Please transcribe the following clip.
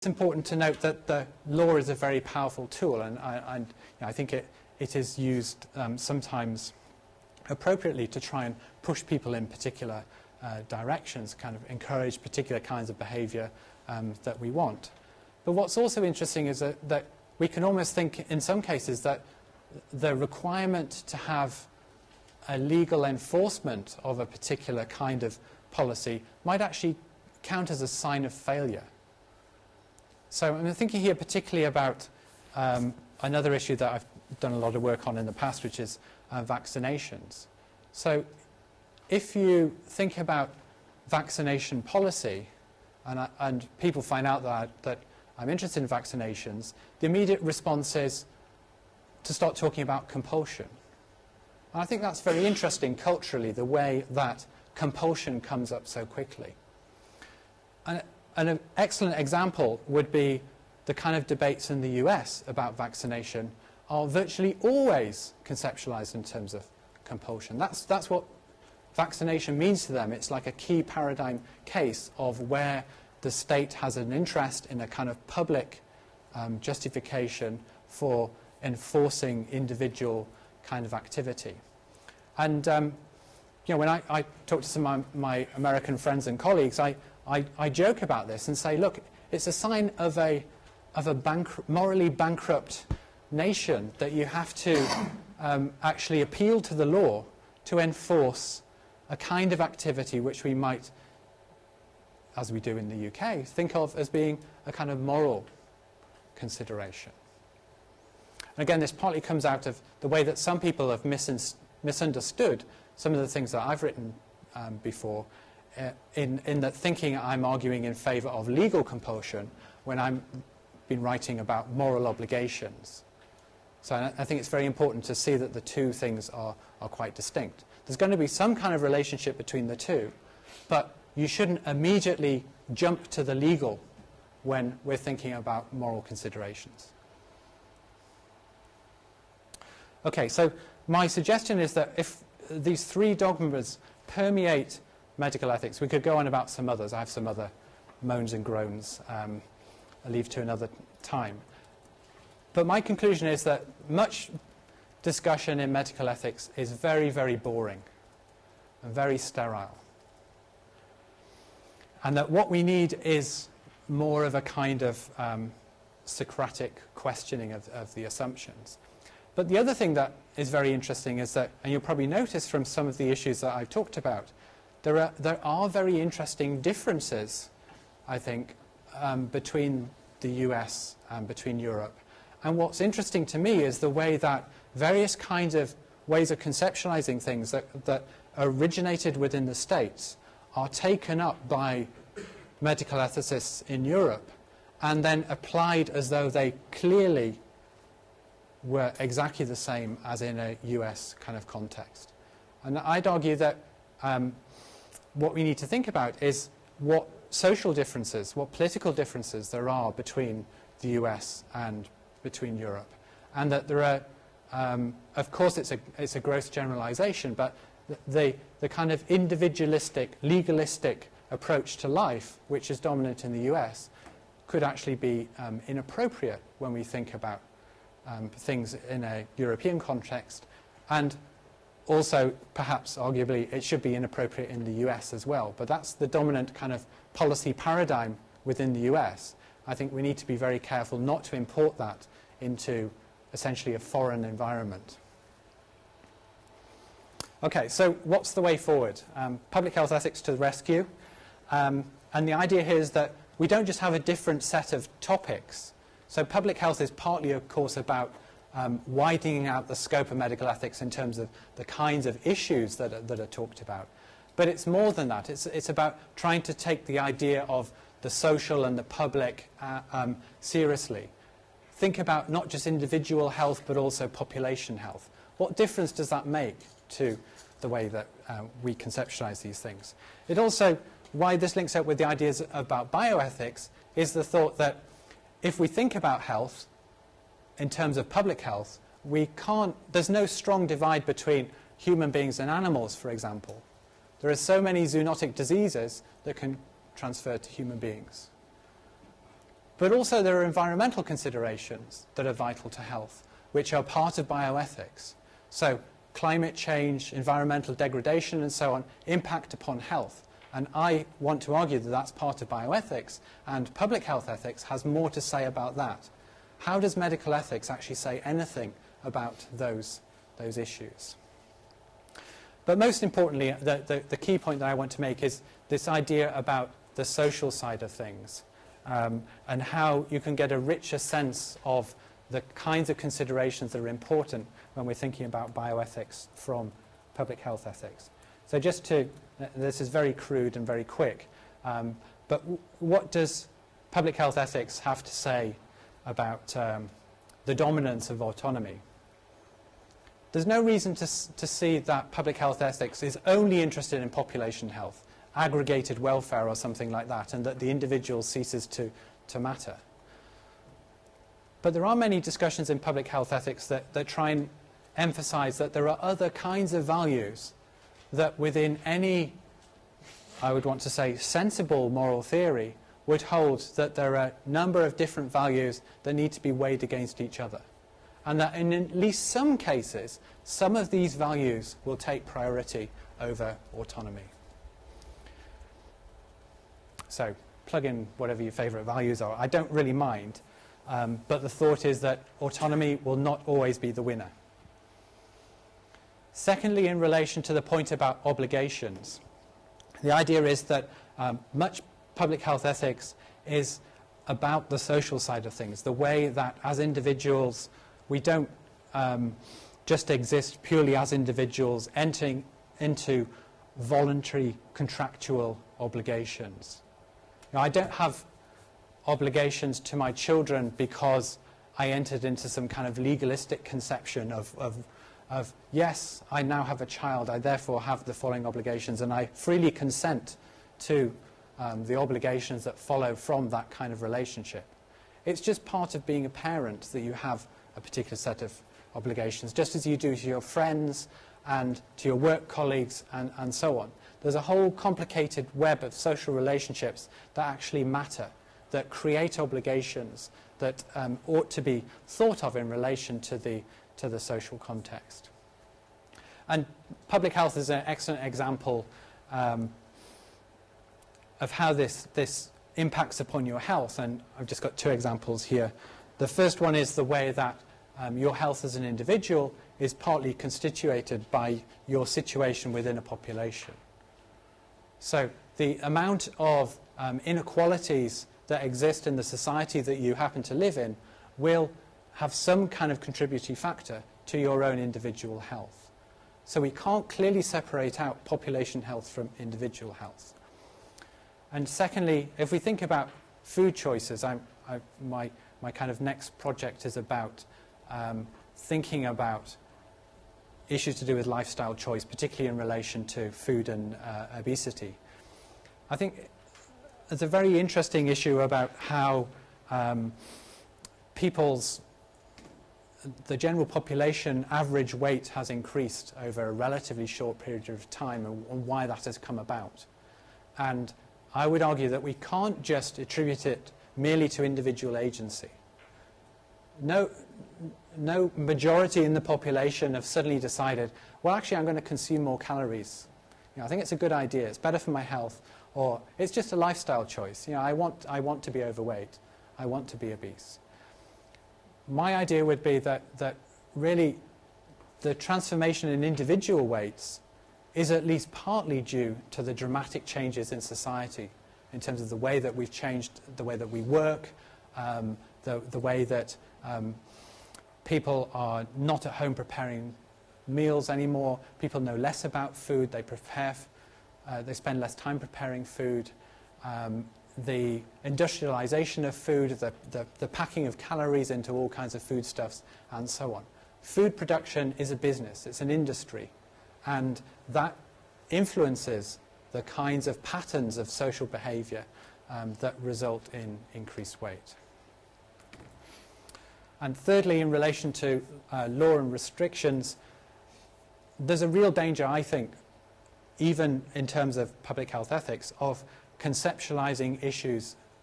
It's important to note that the law is a very powerful tool, and I think it is used sometimes appropriately to try and push people in particular directions, kind of encourage particular kinds of behaviour that we want. But what's also interesting is that we can almost think in some cases that the requirement to have a legal enforcement of a particular kind of policy might actually count as a sign of failure. So I'm thinking here particularly about another issue that I've done a lot of work on in the past, which is vaccinations. So if you think about vaccination policy, and people find out that I'm interested in vaccinations, the immediate response is to start talking about compulsion. And I think that's very interesting culturally, the way that compulsion comes up so quickly. And an excellent example would be the kind of debates in the US about vaccination are virtually always conceptualized in terms of compulsion. That's what vaccination means to them. It's like a key paradigm case of where the state has an interest in a kind of public justification for enforcing individual kind of activity. And you know, when I talk to some of my American friends and colleagues, I joke about this and say, look, it's a sign of a morally bankrupt nation that you have to actually appeal to the law to enforce a kind of activity which we might, as we do in the UK, think of as being a kind of moral consideration. And again, this partly comes out of the way that some people have misunderstood some of the things that I've written before, in that thinking I'm arguing in favour of legal compulsion when I've been writing about moral obligations. So I think it's very important to see that the two things are quite distinct. There's going to be some kind of relationship between the two, but you shouldn't immediately jump to the legal when we're thinking about moral considerations. Okay, so my suggestion is that if these three dogmas permeate medical ethics, we could go on about some others. I have some other moans and groans I'll leave to another time. But my conclusion is that much discussion in medical ethics is very, very boring and very sterile. And that what we need is more of a kind of Socratic questioning of the assumptions. But the other thing that is very interesting is that, and you'll probably notice from some of the issues that I've talked about, there are very interesting differences, I think, between the US and between Europe. And what's interesting to me is the way that various kinds of ways of conceptualizing things that originated within the States are taken up by medical ethicists in Europe and then applied as though they clearly were exactly the same as in a US kind of context. And I'd argue that what we need to think about is what social differences, what political differences there are between the US and between Europe. And that there are, of course it's a gross generalization, but the kind of individualistic, legalistic approach to life, which is dominant in the US, could actually be inappropriate when we think about things in a European context, and also perhaps arguably it should be inappropriate in the US as well. But that's the dominant kind of policy paradigm within the US. I think we need to be very careful not to import that into essentially a foreign environment. Okay, so what's the way forward? Public health ethics to the rescue. And the idea here is that we don't just have a different set of topics. So public health is partly, of course, about widening out the scope of medical ethics in terms of the kinds of issues that are talked about. But it's more than that. It's about trying to take the idea of the social and the public seriously. Think about not just individual health, but also population health. What difference does that make to the way that we conceptualize these things? It also, why this links up with the ideas about bioethics, is the thought that if we think about health in terms of public health, there's no strong divide between human beings and animals, for example. There are so many zoonotic diseases that can transfer to human beings. But also there are environmental considerations that are vital to health, which are part of bioethics. So climate change, environmental degradation and so on impact upon health. And I want to argue that that's part of bioethics, and public health ethics has more to say about that. How does medical ethics actually say anything about those issues? But most importantly, the key point that I want to make is this idea about the social side of things, and how you can get a richer sense of the kinds of considerations that are important when we're thinking about bioethics from public health ethics. So just to, this is very crude and very quick, but what does public health ethics have to say about the dominance of autonomy? There's no reason to see that public health ethics is only interested in population health, aggregated welfare or something like that, and that the individual ceases to matter. But there are many discussions in public health ethics that try and emphasize that there are other kinds of values that within any, I would want to say, sensible moral theory would hold that there are a number of different values that need to be weighed against each other. And that in at least some cases, some of these values will take priority over autonomy. So plug in whatever your favourite values are. I don't really mind. But the thought is that autonomy will not always be the winner. Secondly, in relation to the point about obligations, the idea is that much public health ethics is about the social side of things, the way that as individuals we don't just exist purely as individuals entering into voluntary contractual obligations. Now, I don't have obligations to my children because I entered into some kind of legalistic conception of yes, I now have a child, I therefore have the following obligations, and I freely consent to the obligations that follow from that kind of relationship. It's just part of being a parent that you have a particular set of obligations, just as you do to your friends and to your work colleagues and so on. There's a whole complicated web of social relationships that actually matter, that create obligations that ought to be thought of in relation to the social context. And public health is an excellent example of how this impacts upon your health, and I've just got two examples here. The first one is the way that your health as an individual is partly constituted by your situation within a population. So the amount of inequalities that exist in the society that you happen to live in will have some kind of contributory factor to your own individual health. So we can't clearly separate out population health from individual health. And secondly, if we think about food choices, my kind of next project is about thinking about issues to do with lifestyle choice, particularly in relation to food and obesity. I think it's a very interesting issue about how the general population average weight has increased over a relatively short period of time, and why that has come about. And I would argue that we can't just attribute it merely to individual agency. No majority in the population have suddenly decided, well, actually, I'm going to consume more calories. I think it's a good idea. It's better for my health. Or it's just a lifestyle choice. I want to be overweight. I want to be obese. My idea would be that really the transformation in individual weights is at least partly due to the dramatic changes in society in terms of the way that we've changed the way that we work, the way that people are not at home preparing meals anymore. People know less about food. They they spend less time preparing food. The industrialization of food, the packing of calories into all kinds of foodstuffs, and so on. Food production is a business. It's an industry. And that influences the kinds of patterns of social behavior that result in increased weight. And thirdly, in relation to law and restrictions, there's a real danger, I think, even in terms of public health ethics, of conceptualizing issues